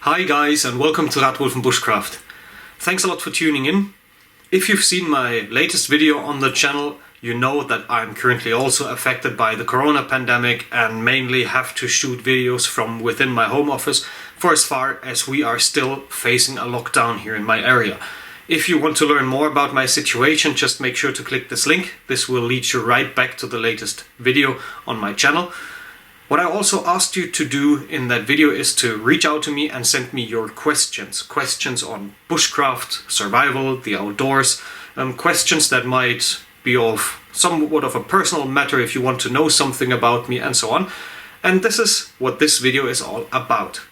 Hi guys, and welcome to Rathwulven Bushcraft. Thanks a lot for tuning in. If you've seen my latest video on the channel, you know that I'm currently also affected by the corona pandemic and mainly have to shoot videos from within my home office for as far as we are still facing a lockdown here in my area. If you want to learn more about my situation, just make sure to click this link. This will lead you right back to the latest video on my channel. What I also asked you to do in that video is to reach out to me and send me your questions. Questions on bushcraft, survival, the outdoors, questions that might be of somewhat of a personal matter if you want to know something about me and so on. And this is what this video is all about.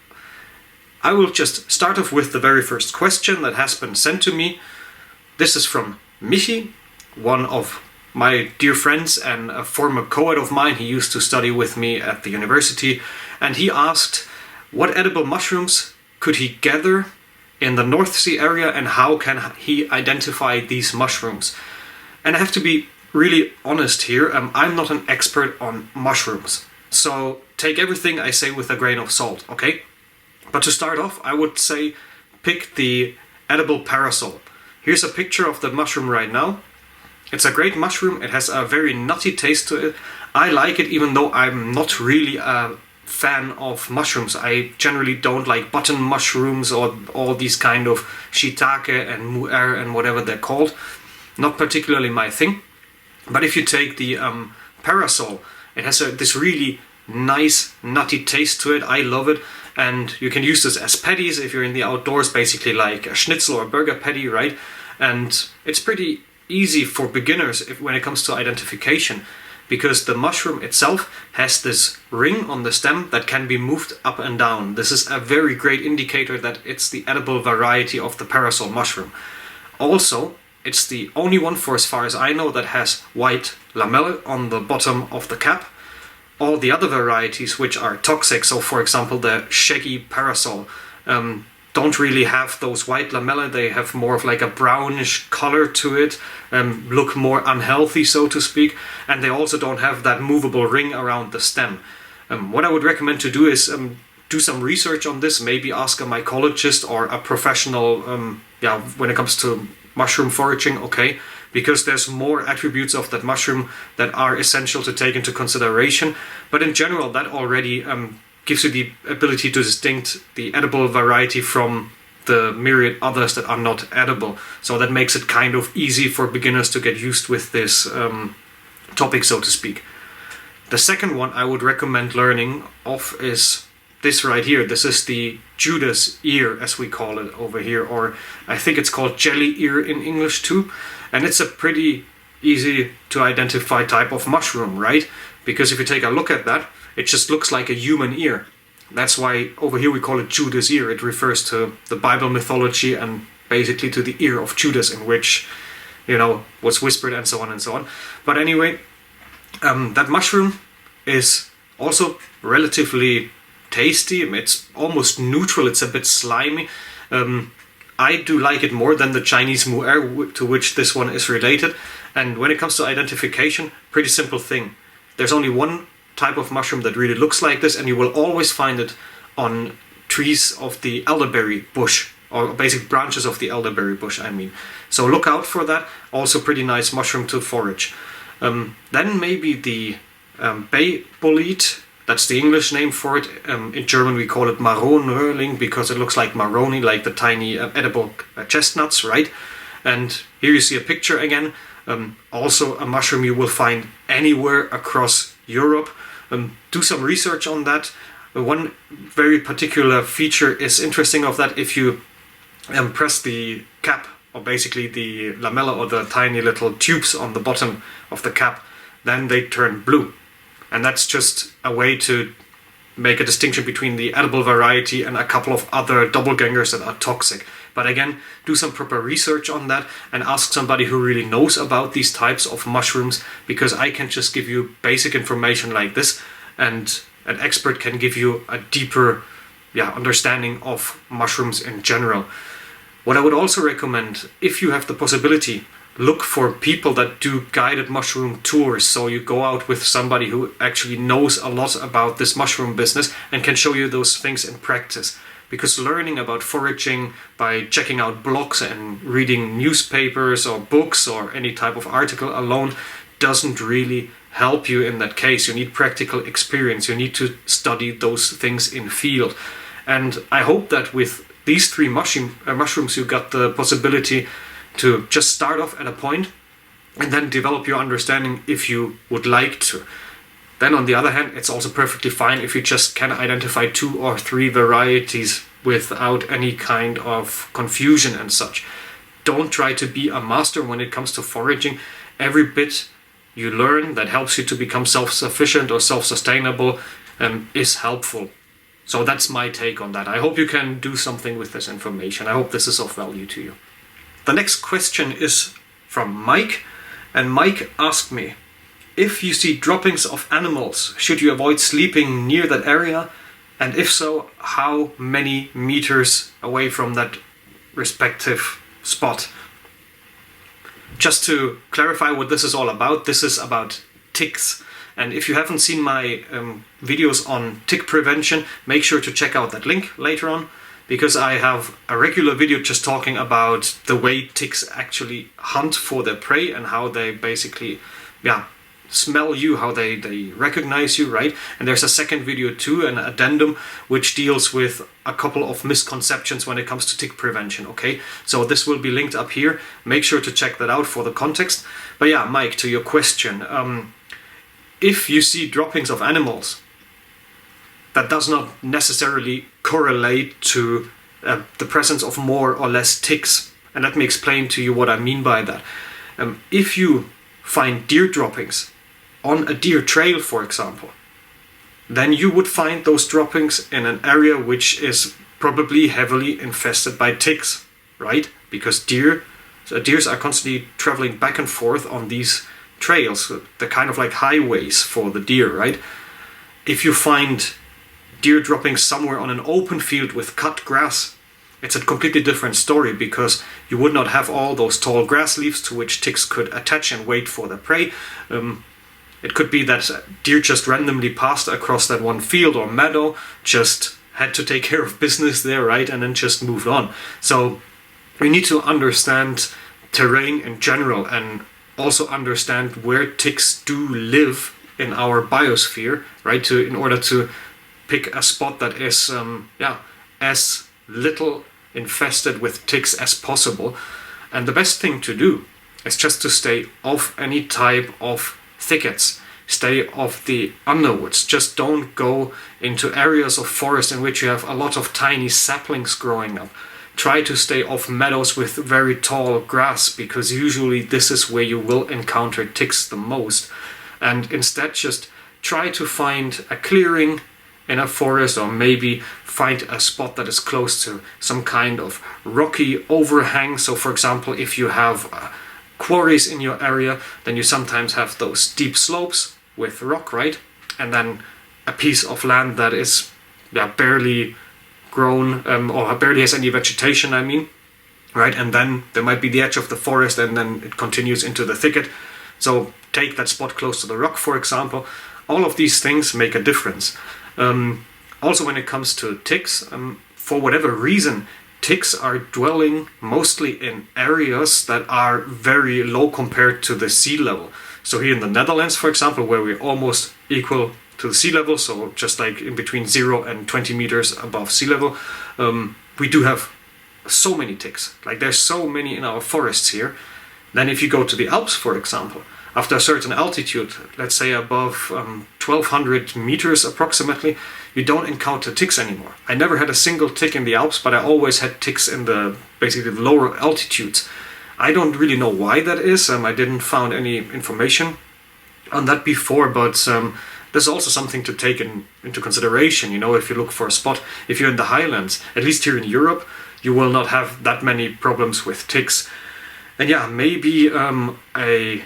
I will just start off with the very first question that has been sent to me. This is from Michi, one of my dear friends and a former co-ed of mine. He used to study with me at the university, and he asked what edible mushrooms could he gather in the North Sea area and how can he identify these mushrooms. And I have to be really honest here, I'm not an expert on mushrooms, so take everything I say with a grain of salt, okay? But to start off, I would say pick the edible parasol. Here's a picture of the mushroom right now. It's a great mushroom, it has a very nutty taste to it. I like it even though I'm not really a fan of mushrooms. I generally don't like button mushrooms or all these kind of shiitake and mu'er and whatever they're called. Not particularly my thing. But if you take the parasol, it has this really nice nutty taste to it. I love it. And you can use this as patties if you're in the outdoors, basically like a schnitzel or a burger patty, right? And it's pretty easy for beginners when it comes to identification, because the mushroom itself has this ring on the stem that can be moved up and down. This is a very great indicator that it's the edible variety of the parasol mushroom. Also, it's the only one, for as far as I know, that has white lamellae on the bottom of the cap. All the other varieties which are toxic, so for example the shaggy parasol, don't really have those white lamellae. They have more of like a brownish color to it, look more unhealthy, so to speak, and they also don't have that movable ring around the stem. What I would recommend to do is do some research on this, maybe ask a mycologist or a professional when it comes to mushroom foraging, okay, because there's more attributes of that mushroom that are essential to take into consideration. But in general, that already gives you the ability to distinct the edible variety from the myriad others that are not edible. So that makes it kind of easy for beginners to get used with this topic, so to speak. The second one I would recommend learning of is this right here. This is the Judas ear, as we call it over here, or I think it's called jelly ear in English too. And it's a pretty easy to identify type of mushroom, right? Because if you take a look at that, it just looks like a human ear. That's why over here we call it Judas ear. It refers to the Bible mythology and basically to the ear of Judas, in which, was whispered and so on and so on. But anyway, that mushroom is also relatively tasty. It's almost neutral. It's a bit slimy. I do like it more than the Chinese mu'er, to which this one is related. And when it comes to identification, pretty simple thing. There's only one type of mushroom that really looks like this, and you will always find it on trees of the elderberry bush, or basic branches of the elderberry bush, I mean. So look out for that. Also pretty nice mushroom to forage. Then maybe the bay bolete. That's the English name for it. In German we call it Maronröhrling because it looks like maroni, like the tiny edible chestnuts, right? And here you see a picture again. Also a mushroom you will find anywhere across Europe. Do some research on that. One very particular feature is interesting of that. If you press the cap, or basically the lamella or the tiny little tubes on the bottom of the cap, then they turn blue. And that's just a way to make a distinction between the edible variety and a couple of other doppelgangers that are toxic. But again, do some proper research on that and ask somebody who really knows about these types of mushrooms, because I can just give you basic information like this, and an expert can give you a deeper understanding of mushrooms in general. What I would also recommend, if you have the possibility, look for people that do guided mushroom tours. So you go out with somebody who actually knows a lot about this mushroom business and can show you those things in practice. because learning about foraging by checking out blogs and reading newspapers or books or any type of article alone doesn't really help you in that case. You need practical experience. You need to study those things in field. And I hope that with these 3 mushrooms you got the possibility to just start off at a point and then develop your understanding if you would like to. Then on the other hand, it's also perfectly fine if you just can identify 2 or 3 varieties without any kind of confusion and such. Don't try to be a master when it comes to foraging. Every bit you learn that helps you to become self-sufficient or self-sustainable is helpful. So that's my take on that. I hope you can do something with this information. I hope this is of value to you. The next question is from Mike, and Mike asked me, if you see droppings of animals, should you avoid sleeping near that area? And if so, how many meters away from that respective spot? Just to clarify what this is all about, this is about ticks. And if you haven't seen my videos on tick prevention, make sure to check out that link later on, because I have a regular video just talking about the way ticks actually hunt for their prey and how they basically smell you, how they recognize you, right? And there's a second video too, an addendum, which deals with a couple of misconceptions when it comes to tick prevention, okay? So this will be linked up here. Make sure to check that out for the context. But yeah, Mike, to your question, if you see droppings of animals, that does not necessarily correlate to the presence of more or less ticks. And let me explain to you what I mean by that. If you find deer droppings on a deer trail, for example, then you would find those droppings in an area which is probably heavily infested by ticks, right? Because deers are constantly traveling back and forth on these trails. They're kind of like highways for the deer, right? If you find deer droppings somewhere on an open field with cut grass, it's a completely different story, because you would not have all those tall grass leaves to which ticks could attach and wait for their prey. It could be that deer just randomly passed across that one field or meadow, just had to take care of business there, right, and then just moved on. So we need to understand terrain in general and also understand where ticks do live in our biosphere, right, in order to pick a spot that is as little infested with ticks as possible. And the best thing to do is just to stay off any type of thickets, stay off the underwoods. Just don't go into areas of forest in which you have a lot of tiny saplings growing up. Try to stay off meadows with very tall grass, because usually this is where you will encounter ticks the most. And instead just try to find a clearing in a forest, or maybe find a spot that is close to some kind of rocky overhang. So for example, if you have quarries in your area, then you sometimes have those steep slopes with rock, right? And then a piece of land that is barely grown or barely has any vegetation, I mean, right? And then there might be the edge of the forest, and then it continues into the thicket. So take that spot close to the rock, for example. All of these things make a difference. Also, when it comes to ticks, for whatever reason, ticks are dwelling mostly in areas that are very low compared to the sea level. So here in the Netherlands, for example, where we're almost equal to the sea level, so just like in between 0 and 20 meters above sea level, we do have so many ticks. Like there's so many in our forests here. Then if you go to the Alps, for example, after a certain altitude, let's say above 1200 meters approximately, you don't encounter ticks anymore. I never had a single tick in the Alps, but I always had ticks in basically the lower altitudes. I don't really know why that is. I didn't find any information on that before, but there's also something to take into consideration. You know, if you look for a spot, if you're in the highlands, at least here in Europe, you will not have that many problems with ticks. And yeah, maybe a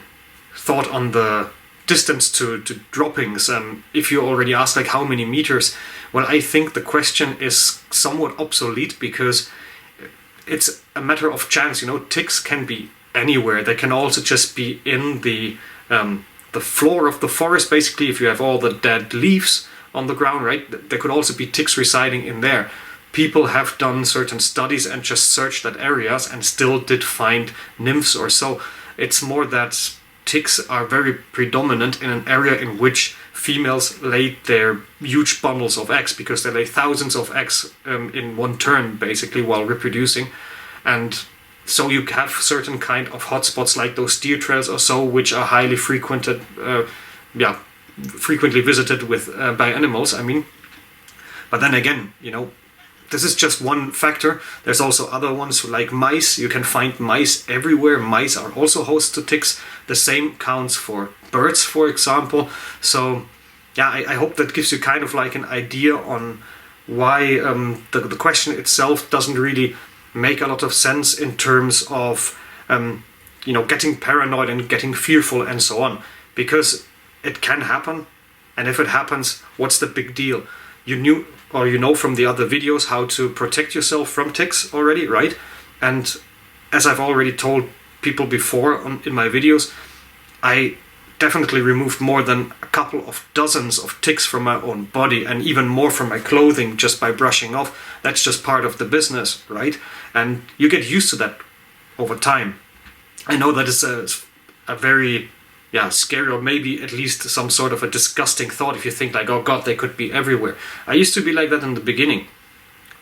thought on the distance to droppings. If you already asked like how many meters, well, I think the question is somewhat obsolete, because it's a matter of chance. You know, ticks can be anywhere. They can also just be in the floor of the forest, basically, if you have all the dead leaves on the ground, right? There could also be ticks residing in there. people have done certain studies and just searched at areas and still did find nymphs or so. It's more that ticks are very predominant in an area in which females lay their huge bundles of eggs, because they lay thousands of eggs in one turn, basically, while reproducing. And so you have certain kind of hotspots like those deer trails or so, which are highly frequented, frequently visited with by animals, I mean. But then again, this is just one factor. There's also other ones like mice. You can find mice everywhere. Mice are also host to ticks. The same counts for birds, for example. So yeah, I hope that gives you kind of like an idea on why the question itself doesn't really make a lot of sense in terms of getting paranoid and getting fearful and so on, because it can happen, and if it happens, what's the big deal? You knew, or from the other videos, how to protect yourself from ticks already, right? And as I've already told people before in my videos, I definitely removed more than a couple of dozens of ticks from my own body, and even more from my clothing, just by brushing off. That's just part of the business, right? And you get used to that over time. I know that is a very scary, or maybe at least some sort of a disgusting thought if you think like, oh god, they could be everywhere. I used to be like that in the beginning.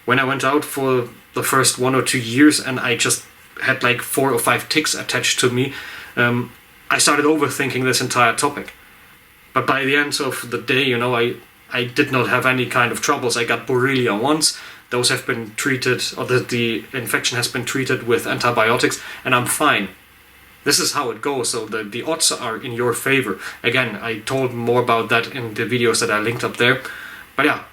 When I went out for the first 1 or 2 years and I just had like 4 or 5 ticks attached to me, I started overthinking this entire topic. But by the end of the day, I did not have any kind of troubles. I got Borrelia once. Those have been treated, or the infection has been treated with antibiotics, and I'm fine. This is how it goes, so the odds are in your favor. Again, I told more about that in the videos that I linked up there. But yeah,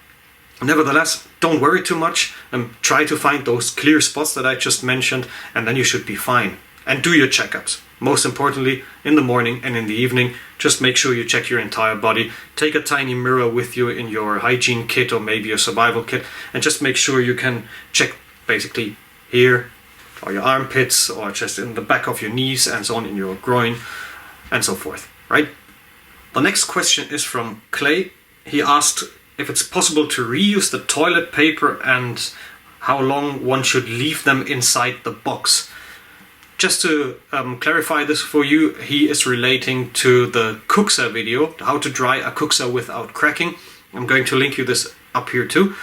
nevertheless, don't worry too much. Try to find those clear spots that I just mentioned, and then you should be fine. And do your checkups. Most importantly, in the morning and in the evening, just make sure you check your entire body. Take a tiny mirror with you in your hygiene kit or maybe your survival kit, and just make sure you can check basically here, or your armpits, or just in the back of your knees and so on, in your groin and so forth, right? The next question is from Clay. He asked if it's possible to reuse the toilet paper and how long one should leave them inside the box. Just to clarify this for you, he is relating to the Kuksa video, how to dry a Kuksa without cracking. I'm going to link you this up here too.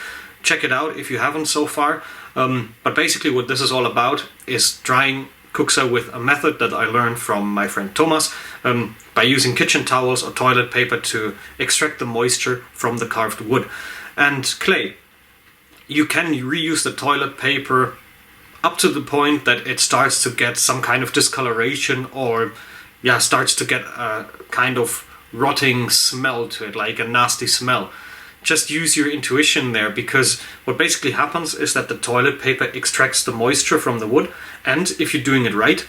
Check it out if you haven't so far. But basically what this is all about is drying Kuksa with a method that I learned from my friend Thomas, by using kitchen towels or toilet paper to extract the moisture from the carved wood. And Clay, you can reuse the toilet paper up to the point that it starts to get some kind of discoloration, or starts to get a kind of rotting smell to it, like a nasty smell. Just use your intuition there, because what basically happens is that the toilet paper extracts the moisture from the wood, and if you're doing it right,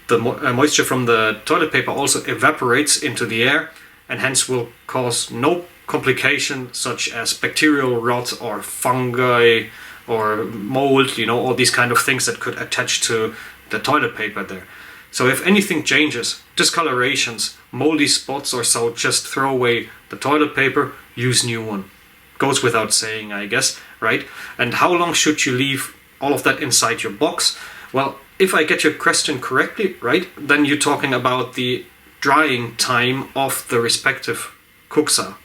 the moisture from the toilet paper also evaporates into the air, and hence will cause no complication such as bacterial rot or fungi or mold, all these kind of things that could attach to the toilet paper there. So if anything changes, discolorations, moldy spots or so, just throw away the toilet paper, use new one. Goes without saying, I guess, right? And how long should you leave all of that inside your box? Well, if I get your question correctly, right, then you're talking about the drying time of the respective Kuksa.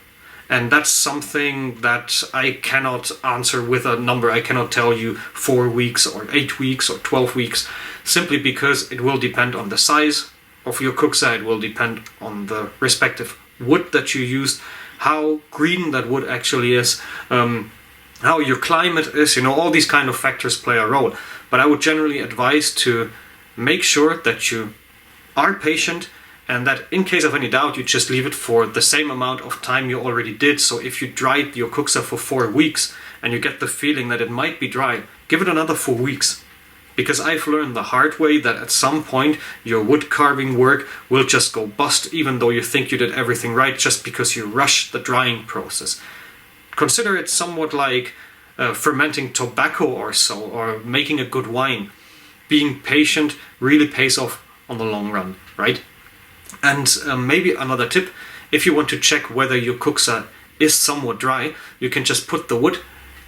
And that's something that I cannot answer with a number. I cannot tell you 4 weeks or 8 weeks or 12 weeks, simply because it will depend on the size of your Kuksa. It will depend on the respective wood that you used, how green that wood actually is, how your climate is, all these kind of factors play a role. But I would generally advise to make sure that you are patient, and that in case of any doubt, you just leave it for the same amount of time you already did. So if you dried your Kuksa for 4 weeks and you get the feeling that it might be dry, give it another 4 weeks. Because I've learned the hard way that at some point your wood carving work will just go bust, even though you think you did everything right, just because you rushed the drying process. Consider it somewhat like fermenting tobacco or so, or making a good wine. Being patient really pays off on the long run, right? And maybe another tip, if you want to check whether your Kuksa is somewhat dry, you can just put the wood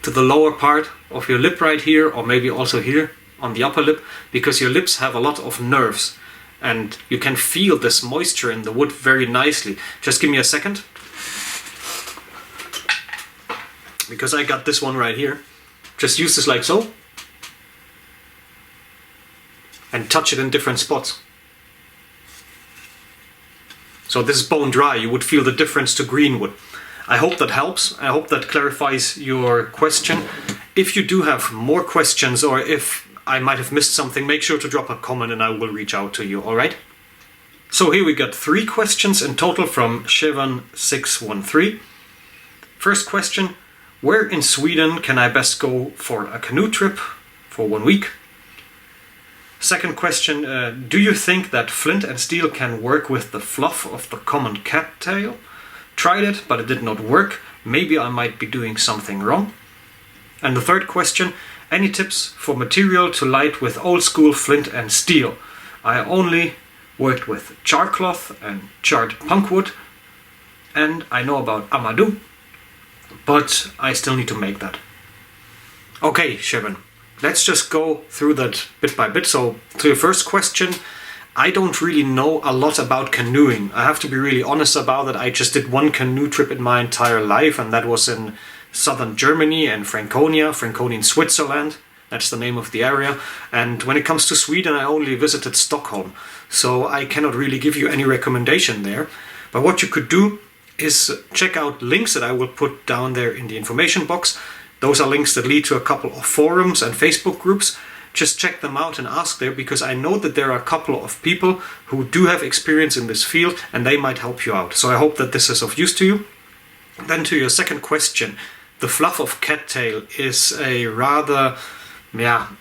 to the lower part of your lip right here, or maybe also here on the upper lip, because your lips have a lot of nerves and you can feel this moisture in the wood very nicely. Just give me a second, because I got this one right here. Just use this like so and touch it in different spots. So this is bone dry, you would feel the difference to green wood. I hope that helps. I hope that clarifies your question. If you do have more questions, or if I might have missed something, make sure to drop a comment and I will reach out to you, alright? So here we got 3 questions in total from Shivan613. First question, where in Sweden can I best go for a canoe trip for 1 week? Second question, do you think that flint and steel can work with the fluff of the common cattail? Tried it, but it did not work. Maybe I might be doing something wrong. And the third question, any tips for material to light with old school flint and steel? I only worked with char cloth and charred punkwood, and I know about Amadou, but I still need to make that. Okay, Shivan, let's just go through that bit by bit. So to your first question, I don't really know a lot about canoeing. I have to be really honest about it. I just did 1 canoe trip in my entire life, and that was in southern Germany and Franconian Switzerland. That's the name of the area. And when it comes to Sweden, I only visited Stockholm. So I cannot really give you any recommendation there. But what you could do is check out links that I will put down there in the information box. Those are links that lead to a couple of forums and Facebook groups. Just check them out and ask there, because I know that there are a couple of people who do have experience in this field and they might help you out. So I hope that this is of use to you. Then to your second question, the fluff of cattail is a rather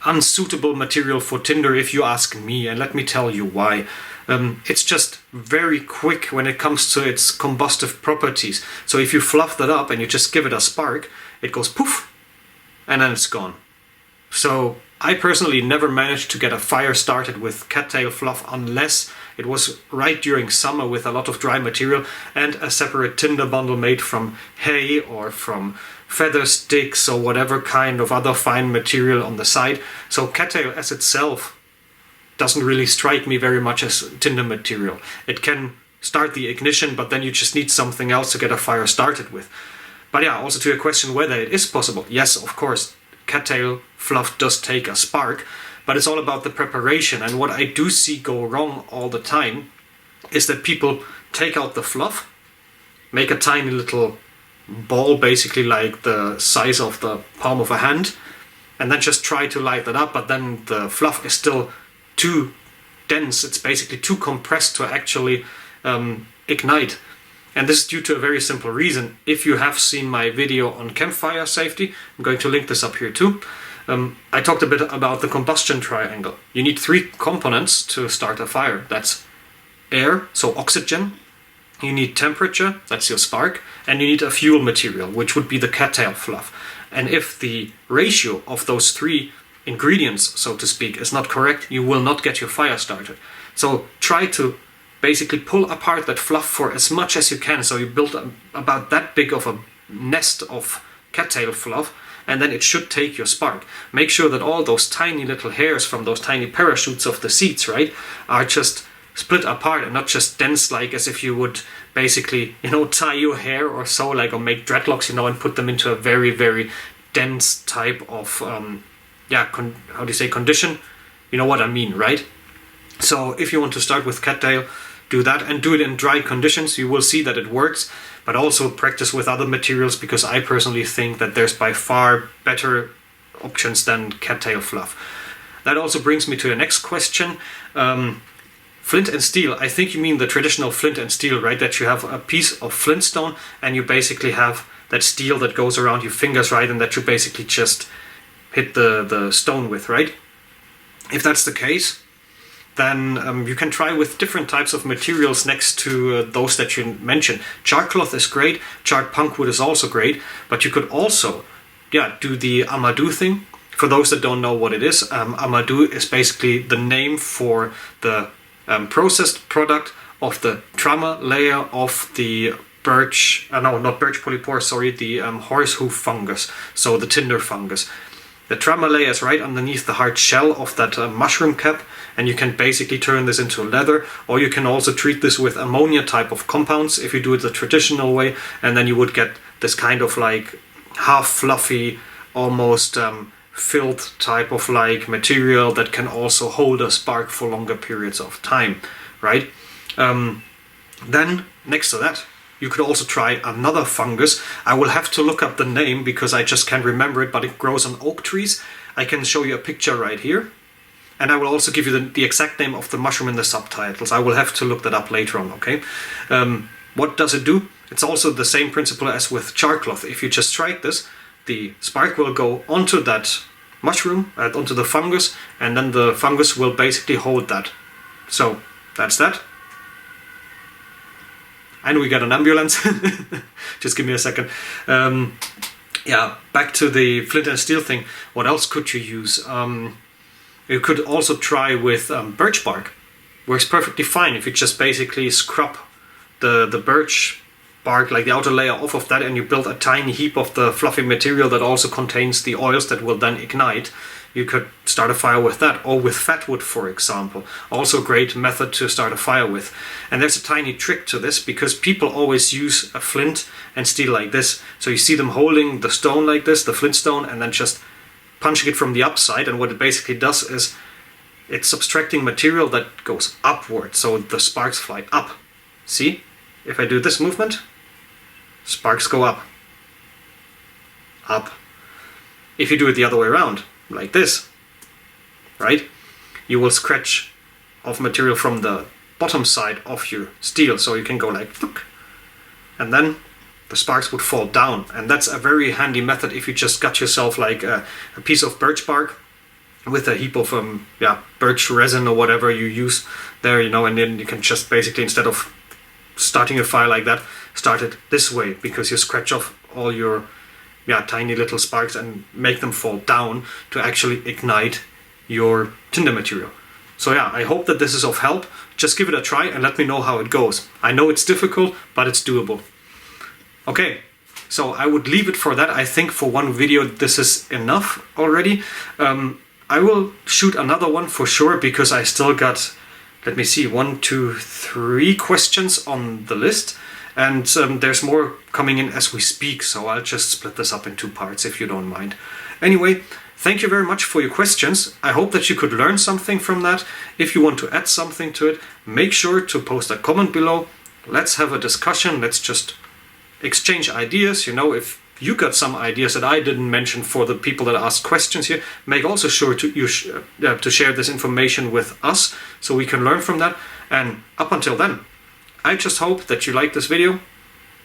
unsuitable material for Tinder if you ask me, and let me tell you why. It's just very quick when it comes to its combustive properties. So if you fluff that up and you just give it a spark, it goes poof and then it's gone. So I personally never managed to get a fire started with cattail fluff unless it was right during summer with a lot of dry material and a separate tinder bundle made from hay or from feather sticks or whatever kind of other fine material on the side. So cattail as itself doesn't really strike me very much as tinder material. It can start the ignition, but then you just need something else to get a fire started with. But yeah, also to your question whether it is possible. Yes, of course, cattail fluff does take a spark, but it's all about the preparation. And what I do see go wrong all the time is that people take out the fluff, make a tiny little ball, basically like the size of the palm of a hand, and then just try to light that up, but then the fluff is still too dense. It's basically too compressed to actually ignite. And this is due to a very simple reason. If you have seen my video on campfire safety, I'm going to link this up here too. I talked a bit about the combustion triangle. You need 3 components to start a fire. That's air, so oxygen. You need temperature, that's your spark. And you need a fuel material, which would be the cattail fluff. And if the ratio of those 3 ingredients, so to speak, is not correct, you will not get your fire started. So try to basically pull apart that fluff for as much as you can. So you build about that big of a nest of cattail fluff, and then it should take your spark. Make sure that all those tiny little hairs from those tiny parachutes of the seeds, right, are just split apart and not just dense, like as if you would basically, tie your hair or so, like, or make dreadlocks, and put them into a very, very dense type of, condition. You know what I mean, right? So if you want to start with cattail, do that and do it in dry conditions. You will see that it works, but also practice with other materials, because I personally think that there's by far better options than cattail fluff. That also brings me to the next question. Flint and steel. I think you mean the traditional flint and steel, right? That you have a piece of flintstone and you basically have that steel that goes around your fingers, right? And that you basically just hit the stone with, right? If that's the case, then you can try with different types of materials next to those that you mentioned. Char cloth is great, charred punkwood is also great, but you could also do the Amadou thing. For those that don't know what it is, Amadou is basically the name for the processed product of the trauma layer of the birch, no, not birch polypore, sorry, the horsehoof fungus, so the Tinder fungus. The tremolay is right underneath the hard shell of that mushroom cap, and you can basically turn this into leather, or you can also treat this with ammonia type of compounds if you do it the traditional way, and then you would get this kind of like half fluffy, almost filled type of like material that can also hold a spark for longer periods of time, right? Then next to that, you could also try another fungus. I will have to look up the name because I just can't remember it, but it grows on oak trees. I can show you a picture right here. And I will also give you the exact name of the mushroom in the subtitles. I will have to look that up later on, okay? What does it do? It's also the same principle as with char cloth. If you just strike this, the spark will go onto that mushroom, onto the fungus, and then the fungus will basically hold that. So that's that. I know we got an ambulance. Just give me a second. Yeah, back to the flint and steel thing. What else could you use? You could also try with birch bark. Works perfectly fine if you just basically scrub the birch bark, like the outer layer off of that, and you build a tiny heap of the fluffy material that also contains the oils that will then ignite. You could start a fire with that, or with fat wood, for example. Also a great method to start a fire with. And there's a tiny trick to this, because people always use a flint and steel like this. So you see them holding the stone like this, the flint stone, and then just punching it from the upside. And what it basically does is it's subtracting material that goes upward, so the sparks fly up. See? If I do this movement, sparks go up. Up. If you do it the other way around, like this, right, you will scratch off material from the bottom side of your steel, so you can go like look, and then the sparks would fall down. And that's a very handy method if you just got yourself like a piece of birch bark with a heap of birch resin or whatever you use there, you know, and then you can just basically, instead of starting a fire like that, start it this way, because you scratch off all your tiny little sparks and make them fall down to actually ignite your tinder material. So yeah, I hope that this is of help. Just give it a try and let me know how it goes. I know it's difficult, but it's doable. Okay, so I would leave it for that. I think for one video this is enough already. I will shoot another one for sure, because I still got, let me see, 1, 2, 3 questions on the list. And there's more coming in as we speak, so I'll just split this up in 2 parts if you don't mind. Anyway, thank you very much for your questions. I hope that you could learn something from that. If you want to add something to it, make sure to post a comment below. Let's have a discussion. Let's just exchange ideas. You know, if you got some ideas that I didn't mention for the people that asked questions here, make also sure to share this information with us so we can learn from that. And up until then, I just hope that you like this video.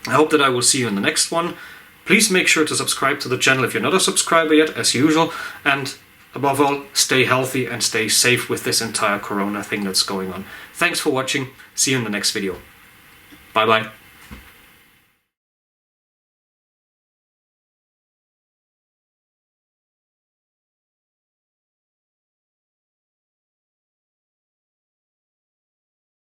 I hope that I will see you in the next one. Please make sure to subscribe to the channel if you're not a subscriber yet, as usual. And above all, stay healthy and stay safe with this entire corona thing that's going on. Thanks for watching. See you in the next video. Bye bye.